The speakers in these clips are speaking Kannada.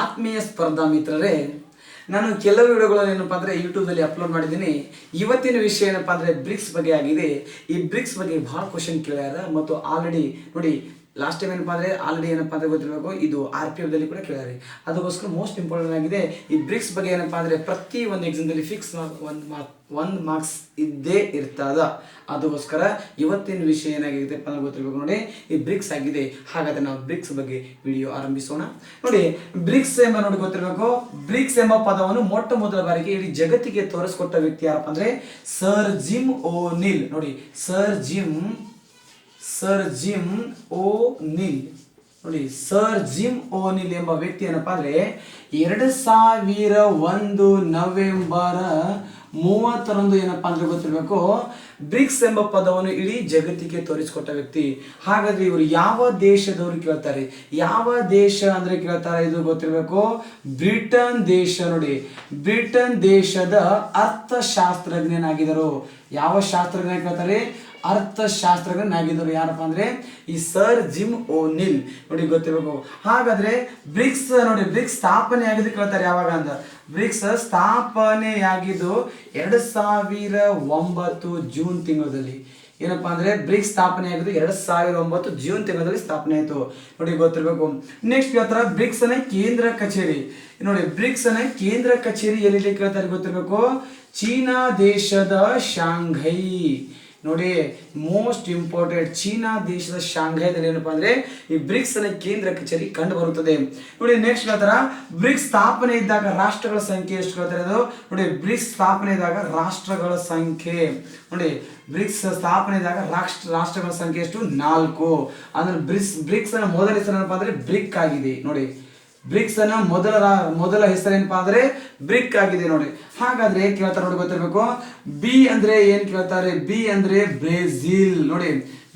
ಆತ್ಮೀಯ ಸ್ಪರ್ಧಾ ಮಿತ್ರರೇ, ನಾನು ಕೆಲವು ವಿಡಿಯೋಗಳನ್ನು ಏನಪ್ಪ ಅಂದರೆ ಯೂಟ್ಯೂಬ್ನಲ್ಲಿ ಅಪ್ಲೋಡ್ ಮಾಡಿದ್ದೀನಿ. ಇವತ್ತಿನ ವಿಷಯ ಏನಪ್ಪ ಅಂದರೆ ಬ್ರಿಕ್ಸ್ ಬಗ್ಗೆ ಆಗಿದೆ. ಈ ಬ್ರಿಕ್ಸ್ ಬಗ್ಗೆ ಭಾಳ ಕ್ವಶನ್ ಕೇಳ್ಯಾರ ಮತ್ತು ಆಲ್ರೆಡಿ ನೋಡಿ ಲಾಸ್ಟ್ ಟೈಮ್ ಏನಪ್ಪ ಅಂದರೆ ಆಲ್ರೆಡಿ ಏನಪ್ಪ ಅಂದರೆ ಗೊತ್ತಿರಬೇಕು, ಇದು RPF ದಲ್ಲಿ ಕೂಡ ಕೇಳ್ಯಾರೆ. ಅದಕ್ಕೋಸ್ಕರ ಮೋಸ್ಟ್ ಇಂಪಾರ್ಟೆಂಟ್ ಆಗಿದೆ ಈ ಬ್ರಿಕ್ಸ್ ಬಗ್ಗೆ. ಏನಪ್ಪ ಅಂದರೆ ಪ್ರತಿ ಒಂದು ಎಕ್ಸಾಮ್ದಲ್ಲಿ ಫಿಕ್ಸ್ ಒಂದು ಮಾರ್ಕ್ಸ್ ಇದ್ದೇ ಇರ್ತದ. ಅದಕ್ಕೋಸ್ಕರ ಇವತ್ತಿನ ವಿಷಯ ಏನಾಗಿದೆ ಅಂತ ಗೊತ್ತಿರಬೇಕು. ನೋಡಿ, ಈ ಬ್ರಿಕ್ಸ್ ಆಗಿದೆ. ಹಾಗಾದ್ರೆ ನಾವು ಬ್ರಿಕ್ಸ್ ಬಗ್ಗೆ ವಿಡಿಯೋ ಆರಂಭಿಸೋಣ. ನೋಡಿ, ಬ್ರಿಕ್ಸ್ ಎಂಬ ನೋಡಿ ಗೊತ್ತಿರಬೇಕು, ಬ್ರಿಕ್ಸ್ ಎಂಬ ಪದವನ್ನು ಮೊಟ್ಟ ಮೊದಲ ಬಾರಿಗೆ ಇಡೀ ಜಗತ್ತಿಗೆ ತೋರಿಸ್ಕೊಟ್ಟ ವ್ಯಕ್ತಿ ಯಾರಪ್ಪ ಅಂದ್ರೆ ಸರ್ ಜಿಮ್ ಓನಿಲ್. ನೋಡಿ, ಸರ್ ಜಿಮ್ ಓನಿಲ್. ನೋಡಿ, ಸರ್ ಜಿಮ್ ಓನಿಲ್ ಎಂಬ ವ್ಯಕ್ತಿ ಏನಪ್ಪಾ ಅಂದ್ರೆ 2001 ನವೆಂಬರ್ 30ರಂದು ಏನಪ್ಪಾ ಅಂದ್ರೆ ಗೊತ್ತಿರಬೇಕು, ಬ್ರಿಕ್ಸ್ ಎಂಬ ಪದವನ್ನು ಇಡೀ ಜಗತ್ತಿಗೆ ತೋರಿಸಿಕೊಟ್ಟ ವ್ಯಕ್ತಿ. ಹಾಗಾದ್ರೆ ಇವರು ಯಾವ ದೇಶದವರು ಕೇಳ್ತಾರೆ? ಯಾವ ದೇಶ ಅಂದ್ರೆ ಕೇಳ್ತಾರೆ, ಇದು ಗೊತ್ತಿರಬೇಕು, ಬ್ರಿಟನ್ ದೇಶ. ನೋಡಿ, ಬ್ರಿಟನ್ ದೇಶದ ಅರ್ಥಶಾಸ್ತ್ರಜ್ಞನಾಗಿದ್ದರು. ಯಾವ ಶಾಸ್ತ್ರಜ್ಞ ಕೇಳ್ತಾರೆ? ಅರ್ಥಶಾಸ್ತ್ರಜ್ಞನಾಗಿದ್ದರು. ಯಾರಪ್ಪ ಅಂದ್ರೆ ಈ ಸರ್ ಜಿಮ್ ಓನಿಲ್. ನೋಡಿ, ಗೊತ್ತಿರಬೇಕು. ಹಾಗಾದ್ರೆ ಬ್ರಿಕ್ಸ್ ನೋಡಿ, ಬ್ರಿಕ್ಸ್ ಸ್ಥಾಪನೆ ಆಗಿದ್ದು ಕೇಳ್ತಾರೆ ಯಾವಾಗ ಅಂತ. ಬ್ರಿಕ್ಸ್ ಸ್ಥಾಪನೆಯಾಗಿದ್ದು 2009 ಜೂನ್ ತಿಂಗಳಲ್ಲಿ. ಏನಪ್ಪಾ ಅಂದ್ರೆ ಬ್ರಿಕ್ಸ್ ಸ್ಥಾಪನೆ ಆಗಿದ್ದು 2009 ಜೂನ್ ತಿಂಗಳಲ್ಲಿ ಸ್ಥಾಪನೆ ಆಯಿತು. ನೋಡಿ, ಗೊತ್ತಿರಬೇಕು. ನೆಕ್ಸ್ಟ್ ಕೇಳ್ತಾರ ಬ್ರಿಕ್ಸ್ ನ ಕೇಂದ್ರ ಕಚೇರಿ. ನೋಡಿ, ಬ್ರಿಕ್ಸ್ ನ ಕೇಂದ್ರ ಕಚೇರಿ ಎಲ್ಲಿ ಕೇಳ್ತಾರೆ ಗೊತ್ತಿರಬೇಕು, ಚೀನಾ ದೇಶದ ಶಾಂಘೈ. ನೋಡಿ, ಮೋಸ್ಟ್ ಇಂಪಾರ್ಟೆಂಟ್, ಚೀನಾ ದೇಶದ ಶಾಂಘೈದಲ್ಲಿ ಏನಪ್ಪಾ ಅಂದ್ರೆ ಈ ಬ್ರಿಕ್ಸ್ ನ ಕೇಂದ್ರ ಕಚೇರಿ ಕಂಡು ಬರುತ್ತದೆ. ನೋಡಿ, ನೆಕ್ಸ್ಟ್ ಹೇಳ್ತಾರ ಬ್ರಿಕ್ಸ್ ಸ್ಥಾಪನೆ ಇದ್ದಾಗ ರಾಷ್ಟ್ರಗಳ ಸಂಖ್ಯೆ ಎಷ್ಟು ಹೇಳ್ತಾರೆ ಅದು. ನೋಡಿ, ಬ್ರಿಕ್ಸ್ ಸ್ಥಾಪನೆ ಇದ್ದಾಗ ರಾಷ್ಟ್ರಗಳ ಸಂಖ್ಯೆ. ನೋಡಿ, ಬ್ರಿಕ್ಸ್ ಸ್ಥಾಪನೆ ಇದ್ದಾಗ ರಾಷ್ಟ್ರಗಳ ಸಂಖ್ಯೆ ಎಷ್ಟು? 4. ಅಂದ್ರೆ ಬ್ರಿಕ್ಸ್ ನ ಮೊದಲ ಹೆಸರು ಏನಪ್ಪಾ ಅಂದ್ರೆ ಬ್ರಿಕ್ ಆಗಿದೆ. ನೋಡಿ, ಬ್ರಿಕ್ಸ್ ನ ಮೊದಲ ಹೆಸರು ಏನಪ್ಪಾ ಅಂದ್ರೆ ಬ್ರಿಕ್ ಆಗಿದೆ. ನೋಡಿ, ಹಾಗಾದ್ರೆ ಕೇಳ್ತಾರೆ, ನೋಡಿ ಗೊತ್ತಿರಬೇಕು, ಬಿ ಅಂದ್ರೆ ಏನ್ ಕೇಳ್ತಾರೆ? ಬಿ ಅಂದ್ರೆ ಬ್ರೆಜಿಲ್. ನೋಡಿ,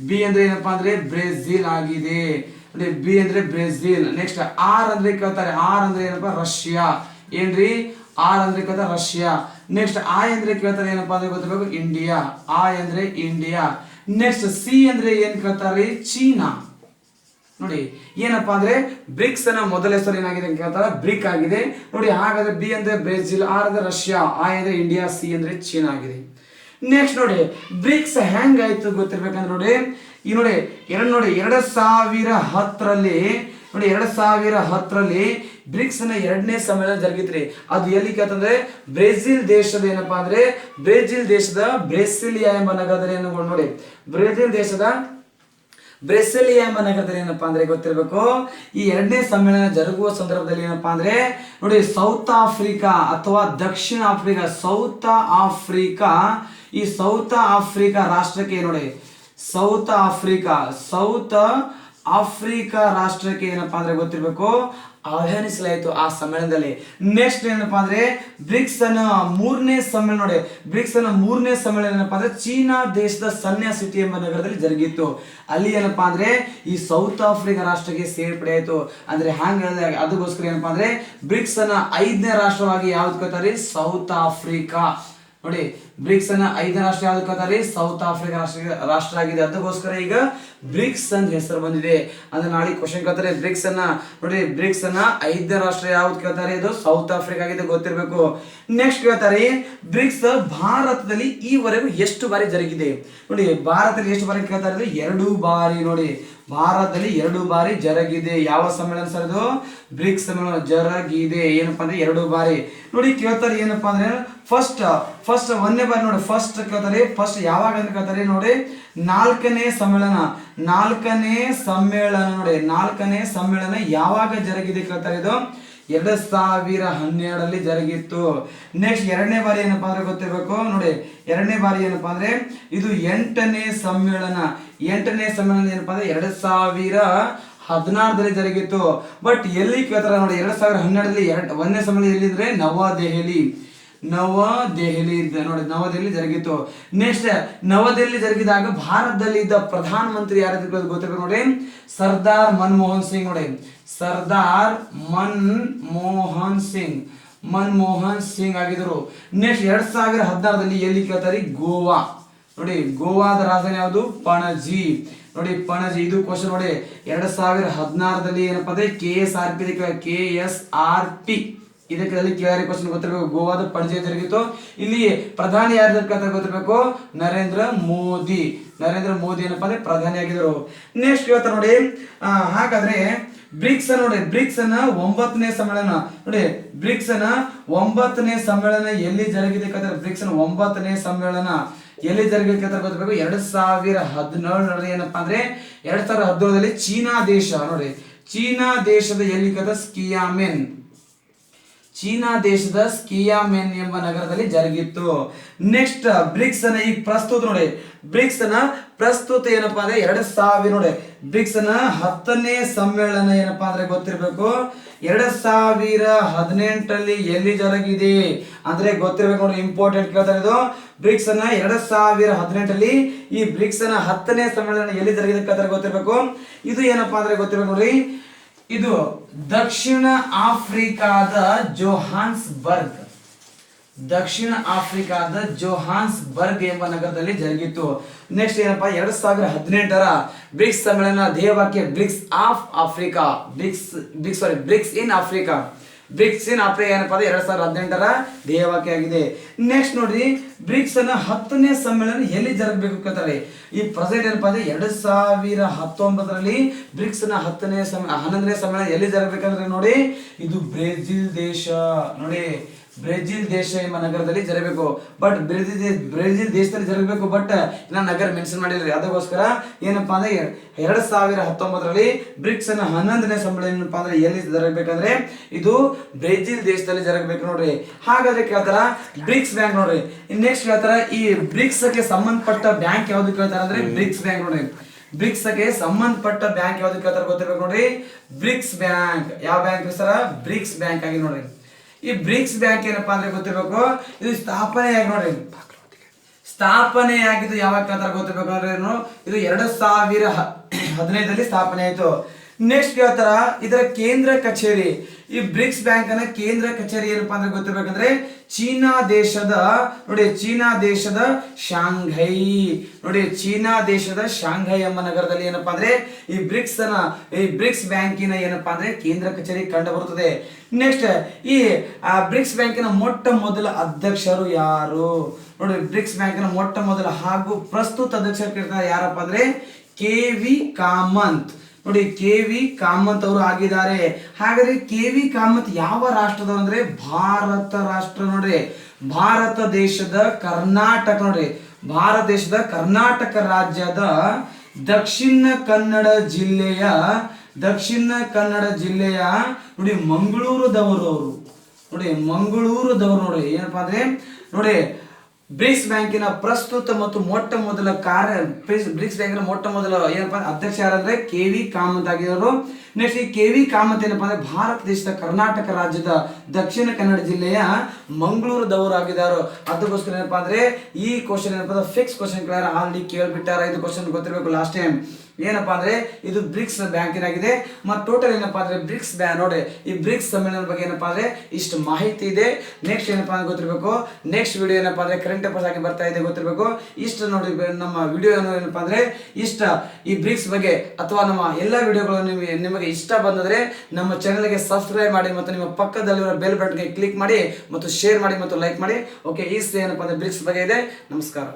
ಬಿ ಅಂದ್ರೆ ಏನಪ್ಪಾ ಅಂದ್ರೆ ಬ್ರೆಜಿಲ್ ಆಗಿದೆ. ನೋಡಿ, ಬಿ ಅಂದ್ರೆ ಬ್ರೆಜಿಲ್. ನೆಕ್ಸ್ಟ್ ಆರ್ ಅಂದ್ರೆ ಕೇಳ್ತಾರೆ, ಆರ್ ಅಂದ್ರೆ ಏನಪ್ಪಾ ರಷ್ಯಾ. ಏನ್ರಿ? ಆರ್ ಅಂದ್ರೆ ಕೇಳ್ತಾರೆ ರಷ್ಯಾ. ನೆಕ್ಸ್ಟ್ ಐ ಅಂದ್ರೆ ಕೇಳ್ತಾರೆ ಏನಪ್ಪಾ ಅಂದ್ರೆ ಗೊತ್ತಿರಬೇಕು, ಇಂಡಿಯಾ. ಐ ಅಂದ್ರೆ ಇಂಡಿಯಾ. ನೆಕ್ಸ್ಟ್ ಸಿ ಅಂದ್ರೆ ಏನ್ ಕೇಳ್ತಾರೆ? ಚೀನಾ. ನೋಡಿ, ಏನಪ್ಪಾ ಅಂದ್ರೆ ಬ್ರಿಕ್ಸ್ ನ ಮೊದಲ ಹೆಸರು ಏನಾಗಿದೆ ಅಂತ ಕೇಳ್ತಾರೆ, ಬ್ರಿಕ್ ಆಗಿದೆ. ನೋಡಿ, ಹಾಗಾದ್ರೆ ಬಿ ಅಂದ್ರೆ ಬ್ರೆಜಿಲ್, ಆರ್ ಅಂದ್ರೆ ರಷ್ಯಾ, ಐ ಅಂದ್ರೆ ಇಂಡಿಯಾ, ಸಿ ಅಂದ್ರೆ ಚೀನಾ ಆಗಿದೆ. ನೆಕ್ಸ್ಟ್ ನೋಡಿ, ಬ್ರಿಕ್ಸ್ ಹೆಂಗ್ ಆಯ್ತು ಗೊತ್ತಿರ್ಬೇಕಂದ್ರೆ ನೋಡಿ, ಈ ನೋಡಿ 2010ರಲ್ಲಿ ನೋಡಿ 2010ರಲ್ಲಿ ಬ್ರಿಕ್ಸ್ ನ 2ನೇ ಸಮ್ಮೇಳನ ಜರುಗಿತ್ರಿ. ಅದು ಎಲ್ಲಿ ಕೇಳ್ತಂದ್ರೆ ಬ್ರೆಜಿಲ್ ದೇಶದ ಏನಪ್ಪಾ ಅಂದ್ರೆ ಬ್ರೆಜಿಲ್ ದೇಶದ ಬ್ರೆಸಿಲಿಯಾ ಎಂಬ ನಗರದಲ್ಲಿ ನೋಡಿ, ಬ್ರೆಜಿಲ್ ದೇಶದ ಬ್ರೆಸಿಲಿಯಾ ಎಂಬ ನಗರದಲ್ಲಿ ಏನಪ್ಪಾ ಅಂದ್ರೆ ಗೊತ್ತಿರಬೇಕು, ಈ 2ನೇ ಸಮ್ಮೇಳನ ಜರುಗುವ ಸಂದರ್ಭದಲ್ಲಿ ಏನಪ್ಪಾ ಅಂದ್ರೆ ನೋಡಿ, ಸೌತ್ ಆಫ್ರಿಕಾ ಅಥವಾ ದಕ್ಷಿಣ ಆಫ್ರಿಕಾ, ಈ ಸೌತ್ ಆಫ್ರಿಕಾ ರಾಷ್ಟ್ರಕ್ಕೆ ನೋಡಿ, ಸೌತ್ ಆಫ್ರಿಕಾ ರಾಷ್ಟ್ರಕ್ಕೆ ಏನಪ್ಪಾ ಅಂದ್ರೆ ಗೊತ್ತಿರಬೇಕು ಆಹ್ವಾನಿಸಲಾಯಿತು ಆ ಸಮ್ಮೇಳನದಲ್ಲಿ. ನೆಕ್ಸ್ಟ್ ಏನಪ್ಪಾ ಅಂದ್ರೆ ಬ್ರಿಕ್ಸ್ ನ 3ನೇ ಸಮ್ಮೇಳನ. ನೋಡಿ, ಬ್ರಿಕ್ಸ್ ನ 3ನೇ ಸಮ್ಮೇಳನ ಏನಪ್ಪಾ ಅಂದ್ರೆ ಚೀನಾ ದೇಶದ ಸನ್ಯಾ ಸಿಟಿ ಎಂಬ ನಗರದಲ್ಲಿ ಜರುಗಿತ್ತು. ಅಲ್ಲಿ ಏನಪ್ಪಾ ಅಂದ್ರೆ ಈ ಸೌತ್ ಆಫ್ರಿಕಾ ರಾಷ್ಟ್ರಕ್ಕೆ ಸೇರ್ಪಡೆ ಆಯಿತು. ಅಂದ್ರೆ ಹ್ಯಾಂಗ ಹೇಳಿದಾಗ ಅದಕ್ಕೋಸ್ಕರ ಏನಪ್ಪಾ ಅಂದ್ರೆ ಬ್ರಿಕ್ಸ್ ನ 5ನೇ ರಾಷ್ಟ್ರವಾಗಿ ಯಾವ್ದು ಕರೀತಾರೆ? South Africa. ನೋಡಿ, ಬ್ರಿಕ್ಸ್ ನ 5ನೇ ರಾಷ್ಟ್ರ ಯಾವ್ದು ಕರೀತಾರೆ? ಸೌತ್ ಆಫ್ರಿಕಾ ರಾಷ್ಟ್ರ ಆಗಿದೆ. ಅದಕ್ಕೋಸ್ಕರ ಈಗ ಬ್ರಿಕ್ಸ್ ಅಂತ ಹೆಸರು ಬಂದಿದೆ. ಅಂದ್ರೆ ನಾಳೆ ಕ್ವಶನ್ ಕೇಳ್ತಾರೆ ಬ್ರಿಕ್ಸ್ ಅನ್ನ. ನೋಡಿ, ಬ್ರಿಕ್ಸ್ ನ 5ನೇ ರಾಷ್ಟ್ರ ಯಾವ್ದು ಕೇಳ್ತಾರೆ? ಇದು ಸೌತ್ ಆಫ್ರಿಕಾ ಆಗಿದೆ, ಗೊತ್ತಿರಬೇಕು. ನೆಕ್ಸ್ಟ್ ಕೇಳ್ತಾರೆ ಬ್ರಿಕ್ಸ್ ಭಾರತದಲ್ಲಿ ಈವರೆಗೂ ಎಷ್ಟು ಬಾರಿ ಜರುಗಿದೆ? ನೋಡಿ, ಭಾರತದಲ್ಲಿ ಎಷ್ಟು ಬಾರಿ ಕೇಳ್ತಾರೆ? 2 ಬಾರಿ. ನೋಡಿ, ಭಾರತದಲ್ಲಿ 2 ಬಾರಿ ಜರುಗಿದೆ. ಯಾವ ಸಮ್ಮೇಳನ ಸರ್ ಇದು? ಬ್ರಿಕ್ಸ್ ಸಮ್ಮೇಳನ ಜರುಗಿದೆ. ಏನಪ್ಪಾ ಅಂದ್ರೆ 2 ಬಾರಿ. ನೋಡಿ, ಕೇಳ್ತಾರೆ ಏನಪ್ಪಾ ಅಂದ್ರೆ ಫಸ್ಟ್ 1ನೇ ಬಾರಿ. ನೋಡಿ, ಫಸ್ಟ್ ಕೇಳ್ತಾರೆ, ಫಸ್ಟ್ ಯಾವಾಗ ಅಂತ ಕೇಳ್ತಾರೆ ನೋಡಿ, 4ನೇ ಸಮ್ಮೇಳನ. ನೋಡಿ, 4ನೇ ಸಮ್ಮೇಳನ ಯಾವಾಗ ಜರುಗಿದೆ ಕೇಳ್ತಾರೆ? ಇದು 2012ರಲ್ಲಿ ಜರುಗಿತ್ತು. ನೆಕ್ಸ್ಟ್ 2ನೇ ಬಾರಿ ಏನಪ್ಪಾ ಅಂದ್ರೆ ಗೊತ್ತಿರಬೇಕು. ನೋಡಿ, 2ನೇ ಬಾರಿ ಏನಪ್ಪಾ ಅಂದ್ರೆ ಇದು 8ನೇ ಸಮ್ಮೇಳನ. 8ನೇ ಸಮ್ಮೇಳನ ಏನಪ್ಪಾ ಅಂದ್ರೆ 2016ರಲ್ಲಿ ಜರುಗಿತ್ತು. ಬಟ್ ಎಲ್ಲಿ ಕೇಳ್ತಾರ ನೋಡಿ, 2012ರಲ್ಲಿ 1ನೇ ಸಮ್ಮೇಳನ ಎಲ್ಲಿದ್ರೆ ನವದೆಹಲಿ. ನೋಡಿ, ನವದೆಹಲಿ ಜರುಗಿತ್ತು. ನೆಕ್ಸ್ಟ್ ನವದೆಹಲಿ ಜರುಗಿದಾಗ ಭಾರತದಲ್ಲಿ ಇದ್ದ ಪ್ರಧಾನ ಮಂತ್ರಿ ಯಾರು ಗೊತ್ತಿರಬೇಕು ನೋಡಿ, ಸರ್ದಾರ್ ಮನಮೋಹನ್ ಸಿಂಗ್. ನೋಡಿ, ಸರ್ದಾರ್ ಮನಮೋಹನ್ ಸಿಂಗ್ ಆಗಿದ್ರು. ನೆಕ್ಸ್ಟ್ 2016ರಲ್ಲಿ ಎಲ್ಲಿ ಕೇಳ್ತಾರೆ? ಗೋವಾ. ನೋಡಿ, ಗೋವಾದ ರಾಜಧಾನಿ ಯಾವುದು? ಪಣಜಿ. ನೋಡಿ ಪಣಜಿ ಇದು ಕ್ವಶನ್ ನೋಡಿ 2016ರಲ್ಲಿ ಏನಪ್ಪಾ ಅಂದ್ರೆ KSRP ಇದಕ್ಕೆ ಕೇಳಿದ ಕ್ವಶನ್ ಗೊತ್ತಿರಬೇಕು. ಗೋವಾದ ಪಣಜಿ ಜರುಗಿತು. ಇಲ್ಲಿ ಪ್ರಧಾನಿ ಯಾರು ಗೊತ್ತಿರಬೇಕು, ನರೇಂದ್ರ ಮೋದಿ ಏನಪ್ಪಾ ಅಂದ್ರೆ ಪ್ರಧಾನಿ ಆಗಿದ್ರು. ನೆಕ್ಸ್ಟ್ ಇವತ್ತು ನೋಡಿ ಹಾಗಾದ್ರೆ ಬ್ರಿಕ್ಸ್ ನೋಡಿ, ಬ್ರಿಕ್ಸ್ ನ 9ನೇ ಸಮ್ಮೇಳನ ನೋಡಿ, ಬ್ರಿಕ್ಸ್ ನ 9ನೇ ಸಮ್ಮೇಳನ ಎಲ್ಲಿ ಜರುಗಿದೆ? ಬ್ರಿಕ್ಸ್ ನ 9ನೇ ಸಮ್ಮೇಳನ ಎಲ್ಲಿ ಜರುಗಿದೆ ಗೊತ್ತಿರಬೇಕು. 2017 ಏನಪ್ಪಾ ಅಂದ್ರೆ 2017ರಲ್ಲಿ ಚೀನಾ ದೇಶ ನೋಡಿ, ಚೀನಾ ದೇಶದ ಎಲ್ಲಿ ಸ್ಕಿಯಾಮೆನ್, ಚೀನಾ ದೇಶದ ಸ್ಕಿಯಾಮೆನ್ ಎಂಬ ನಗರದಲ್ಲಿ ಜರುಗಿತ್ತು. ನೆಕ್ಸ್ಟ್ ಬ್ರಿಕ್ಸ್ ನ ಈ ಪ್ರಸ್ತುತ ನೋಡಿ, ಬ್ರಿಕ್ಸ್ ನ ಪ್ರಸ್ತುತ ಏನಪ್ಪಾ ಅಂದ್ರೆ 2000 ನೋಡಿ, ಬ್ರಿಕ್ಸ್ ನ 10ನೇ ಸಮ್ಮೇಳನ ಏನಪ್ಪಾ ಅಂದ್ರೆ ಗೊತ್ತಿರಬೇಕು 2018ರಲ್ಲಿ ಎಲ್ಲಿ ಜರುಗಿದೆ ಅಂದ್ರೆ ಗೊತ್ತಿರಬೇಕು ನೋಡಿ. ಇಂಪಾರ್ಟೆಂಟ್ ಕೇಳ್ತಾರೆ ಇದು. ಬ್ರಿಕ್ಸ್ ನ 2018ರಲ್ಲಿ ಈ ಬ್ರಿಕ್ಸ್ ನ 10ನೇ ಸಮ್ಮೇಳನ ಎಲ್ಲಿ ಜರುಗಿದೆ ಕೇಳ್ತಾರೆ ಗೊತ್ತಿರಬೇಕು. ಇದು ಏನಪ್ಪಾ ಅಂದ್ರೆ ಗೊತ್ತಿರಬೇಕು ನೋಡಿ, ಇದು ದಕ್ಷಿಣ ಆಫ್ರಿಕಾದ ಜೋಹಾನ್ಸ್ಬರ್ಗ್, ದಕ್ಷಿಣ ಆಫ್ರಿಕಾದ ಜೋಹಾನ್ಸ್ಬರ್ಗ್ ಎಂಬ ನಗರದಲ್ಲಿ ಜರುಗಿತು. ನೆಕ್ಸ್ಟ್ ಏನಪ್ಪಾ 2018ರ ಬ್ರಿಕ್ಸ್ ಸಮ್ಮೇಳನ ಧ್ಯೇಯವಾಕ್ಯ BRICS of Africa, BRICS in Africa ಏನಪ್ಪಾ 2018ರ ಧ್ಯೇಯವಾಕ್ಯ ಆಗಿದೆ. ನೆಕ್ಸ್ಟ್ ನೋಡ್ರಿ, ಬ್ರಿಕ್ಸ್ ನ 10ನೇ ಸಮ್ಮೇಳನ ಎಲ್ಲಿ ಜರಗಬೇಕು ಕೇಳ್ತಾರೆ. ಈ ಪ್ರೆಸೆಂಟ್ ಏನಪ್ಪಾ ಅಂದ್ರೆ 2019ರಲ್ಲಿ ಬ್ರಿಕ್ಸ್ ನ 11ನೇ ಸಮ್ಮೇಳನ ಎಲ್ಲಿ ಜರಗಬೇಕಂದ್ರೆ ನೋಡಿ, ಇದು ಬ್ರೆಜಿಲ್ ದೇಶ ನೋಡಿ, ಬ್ರೆಜಿಲ್ ದೇಶ ಎಂಬ ನಗರದಲ್ಲಿ ಜರಗಬೇಕು. ಬಟ್ ಬ್ರೆಜಿಲ್ ದೇಶದಲ್ಲಿ ಜರಗಬೇಕು, ಬಟ್ ನಾನು ನಗರ ಮೆನ್ಷನ್ ಮಾಡಿದ್ರಿ. ಅದಕ್ಕೋಸ್ಕರ ಏನಪ್ಪಾ ಅಂದ್ರೆ 2019ರಲ್ಲಿ ಬ್ರಿಕ್ಸ್ ನ 11ನೇ ಸಮ್ಮೇಳನ ಏನಪ್ಪಾ ಅಂದ್ರೆ ಎಲ್ಲಿ ಜರಗಬೇಕಂದ್ರೆ ಇದು ಬ್ರೆಜಿಲ್ ದೇಶದಲ್ಲಿ ಜರಗಬೇಕು ನೋಡ್ರಿ. ಹಾಗಾದ್ರೆ ಕೇಳ್ತಾರ ಬ್ರಿಕ್ಸ್ ಬ್ಯಾಂಕ್ ನೋಡ್ರಿ. ನೆಕ್ಸ್ಟ್ ಕೇಳ್ತಾರ ಈ ಬ್ರಿಕ್ಸ್ ಗೆ ಸಂಬಂಧಪಟ್ಟ ಬ್ಯಾಂಕ್ ಯಾವ್ದು ಕೇಳ್ತಾರ ಅಂದ್ರೆ ಬ್ರಿಕ್ಸ್ ಬ್ಯಾಂಕ್ ನೋಡ್ರಿ. ಬ್ರಿಕ್ಸ್ ಗೆ ಸಂಬಂಧಪಟ್ಟ ಬ್ಯಾಂಕ್ ಯಾವ್ದು ಕೇಳ್ತಾರ ಗೊತ್ತಿರ್ಬೇಕು ನೋಡ್ರಿ, ಬ್ರಿಕ್ಸ್ ಬ್ಯಾಂಕ್. ಯಾವ ಬ್ಯಾಂಕ್ ಸರ? ಬ್ರಿಕ್ಸ್ ಬ್ಯಾಂಕ್ ಆಗಿ ನೋಡ್ರಿ. ಈ ಬ್ರಿಕ್ಸ್ ಬ್ಯಾಂಕ್ ಏನಪ್ಪಾ ಅಂದ್ರೆ ಗೊತ್ತಿರ್ಬೇಕು, ಇದು ಸ್ಥಾಪನೆಯಾಗಿ ನೋಡ್ರಿ, ಸ್ಥಾಪನೆಯಾಗಿದ್ದು ಯಾವಾಗ ಕೇಳ್ತಾರ ಗೊತ್ತಿರ್ಬೇಕು ಅಂದ್ರೆ ಇದು 2015ರಲ್ಲಿ ಸ್ಥಾಪನೆ ಆಯ್ತು. ನೆಕ್ಸ್ಟ್ ಕೇಳ್ತಾರ ಇದರ ಕೇಂದ್ರ ಕಚೇರಿ, ಈ ಬ್ರಿಕ್ಸ್ ಬ್ಯಾಂಕ್ ನ ಕೇಂದ್ರ ಕಚೇರಿ ಏನಪ್ಪಾ ಅಂದ್ರೆ ಗೊತ್ತಿರ್ಬೇಕಂದ್ರೆ ಚೀನಾ ದೇಶದ ನೋಡಿ, ಚೀನಾ ದೇಶದ ಶಾಂಘೈ ನೋಡಿ, ಚೀನಾ ದೇಶದ ಶಾಂಘೈ ಎಂಬ ನಗರದಲ್ಲಿ ಏನಪ್ಪಾ ಅಂದ್ರೆ ಈ ಬ್ರಿಕ್ಸ್ ಬ್ಯಾಂಕಿನ ಏನಪ್ಪಾ ಅಂದ್ರೆ ಕೇಂದ್ರ ಕಚೇರಿ ಕಂಡು ಬರುತ್ತದೆ. ನೆಕ್ಸ್ಟ್ ಈ ಬ್ರಿಕ್ಸ್ ಬ್ಯಾಂಕಿನ ಮೊಟ್ಟ ಮೊದಲ ಅಧ್ಯಕ್ಷರು ಯಾರು ನೋಡಿ, ಬ್ರಿಕ್ಸ್ ಬ್ಯಾಂಕಿನ ಮೊಟ್ಟ ಮೊದಲ ಹಾಗೂ ಪ್ರಸ್ತುತ ಅಧ್ಯಕ್ಷರು ಯಾರಪ್ಪ ಅಂದ್ರೆ KV ಕಾಮತ್ ನೋಡಿ, KV ಕಾಮತ್ ಅವರು ಆಗಿದ್ದಾರೆ. ಹಾಗಾದ್ರೆ KV ಕಾಮತ್ ಯಾವ ರಾಷ್ಟ್ರದವರು ಅಂದ್ರೆ ಭಾರತ ರಾಷ್ಟ್ರ ನೋಡ್ರಿ, ಭಾರತ ದೇಶದ ಕರ್ನಾಟಕ ನೋಡ್ರಿ, ಭಾರತ ದೇಶದ ಕರ್ನಾಟಕ ರಾಜ್ಯದ ದಕ್ಷಿಣ ಕನ್ನಡ ಜಿಲ್ಲೆಯ ನೋಡಿ ಮಂಗಳೂರದವರು ಅವರು ನೋಡಿ, ಮಂಗಳೂರದವರು ನೋಡಿ. ಏನಪ್ಪಾ ಅಂದ್ರೆ ನೋಡಿ ಬ್ರಿಕ್ಸ್ ಬ್ಯಾಂಕಿನ ಪ್ರಸ್ತುತ ಮತ್ತು ಮೊಟ್ಟ ಮೊದಲ ಬ್ರಿಕ್ಸ್ ಬ್ಯಾಂಕಿನ ಮೊಟ್ಟ ಮೊದಲ ಏನಪ್ಪಾ ಅಧ್ಯಕ್ಷ ಯಾರಂದ್ರೆ KV ಕಾಮತ್ ಆಗಿರೋರು. ನೆಕ್ಸ್ಟ್ ಈ KV ಕಾಮತ್ ಏನಪ್ಪಾ ಅಂದ್ರೆ ಭಾರತ ದೇಶದ ಕರ್ನಾಟಕ ರಾಜ್ಯದ ದಕ್ಷಿಣ ಕನ್ನಡ ಜಿಲ್ಲೆಯ ಮಂಗಳೂರದವರು ಆಗಿದ್ದಾರೆ. ಅದಕ್ಕೋಸ್ಕರ ಏನಪ್ಪಾ ಅಂದ್ರೆ ಈ ಕ್ವಶನ್ ಏನಪ್ಪಾ ಫಿಕ್ಸ್ ಕ್ವಶನ್ ಆಲ್ರೆಡಿ ಕೇಳ್ಬಿಟ್ಟಾರ. ಇದು ಕ್ವಶನ್ ಗೊತ್ತಿರಬೇಕು ಲಾಸ್ಟ್ ಟೈಮ್. ಏನಪ್ಪಾ ಅಂದ್ರೆ ಇದು ಬ್ರಿಕ್ಸ್ ಬ್ಯಾಂಕಿನಾಗಿದೆ. ಮತ್ತು ಟೋಟಲ್ ಏನಪ್ಪಾ ಅಂದ್ರೆ ಬ್ರಿಕ್ಸ್ ನೋಡಿ, ಈ ಬ್ರಿಕ್ಸ್ ಸಮ್ಮೇಳನದ ಬಗ್ಗೆ ಏನಪ್ಪಾ ಅಂದ್ರೆ ಇಷ್ಟು ಮಾಹಿತಿ ಇದೆ. ನೆಕ್ಸ್ಟ್ ಏನಪ್ಪಾ ಅಂದ್ರೆ ಗೊತ್ತಿರಬೇಕು, ನೆಕ್ಸ್ಟ್ ವಿಡಿಯೋ ಏನಪ್ಪಾ ಅಂದ್ರೆ ಕರೆಂಟ್ ಅಫೇರ್ಸ್ ಆಗಿ ಬರ್ತಾ ಇದೆ ಗೊತ್ತಿರಬೇಕು. ಇಷ್ಟು ನೋಡಿ ನಮ್ಮ ವಿಡಿಯೋ ಏನಪ್ಪಾ ಅಂದ್ರೆ ಇಷ್ಟ ಈ ಬ್ರಿಕ್ಸ್ ಬಗ್ಗೆ ಅಥವಾ ನಮ್ಮ ಎಲ್ಲ ವಿಡಿಯೋಗಳು ನಿಮಗೆ ಇಷ್ಟ ಬಂದರೆ ನಮ್ಮ ಚಾನೆಲ್ಗೆ ಸಬ್ಸ್ಕ್ರೈಬ್ ಮಾಡಿ ಮತ್ತು ನಿಮ್ಮ ಪಕ್ಕದಲ್ಲಿರೋ ಬೆಲ್ ಬಟನ್ಗೆ ಕ್ಲಿಕ್ ಮಾಡಿ ಮತ್ತು ಶೇರ್ ಮಾಡಿ ಮತ್ತು ಲೈಕ್ ಮಾಡಿ. ಓಕೆ, ಈ ಏನಪ್ಪಾ ಅಂದ್ರೆ ಬ್ರಿಕ್ಸ್ ಬಗ್ಗೆ ಇದೆ. ನಮಸ್ಕಾರ.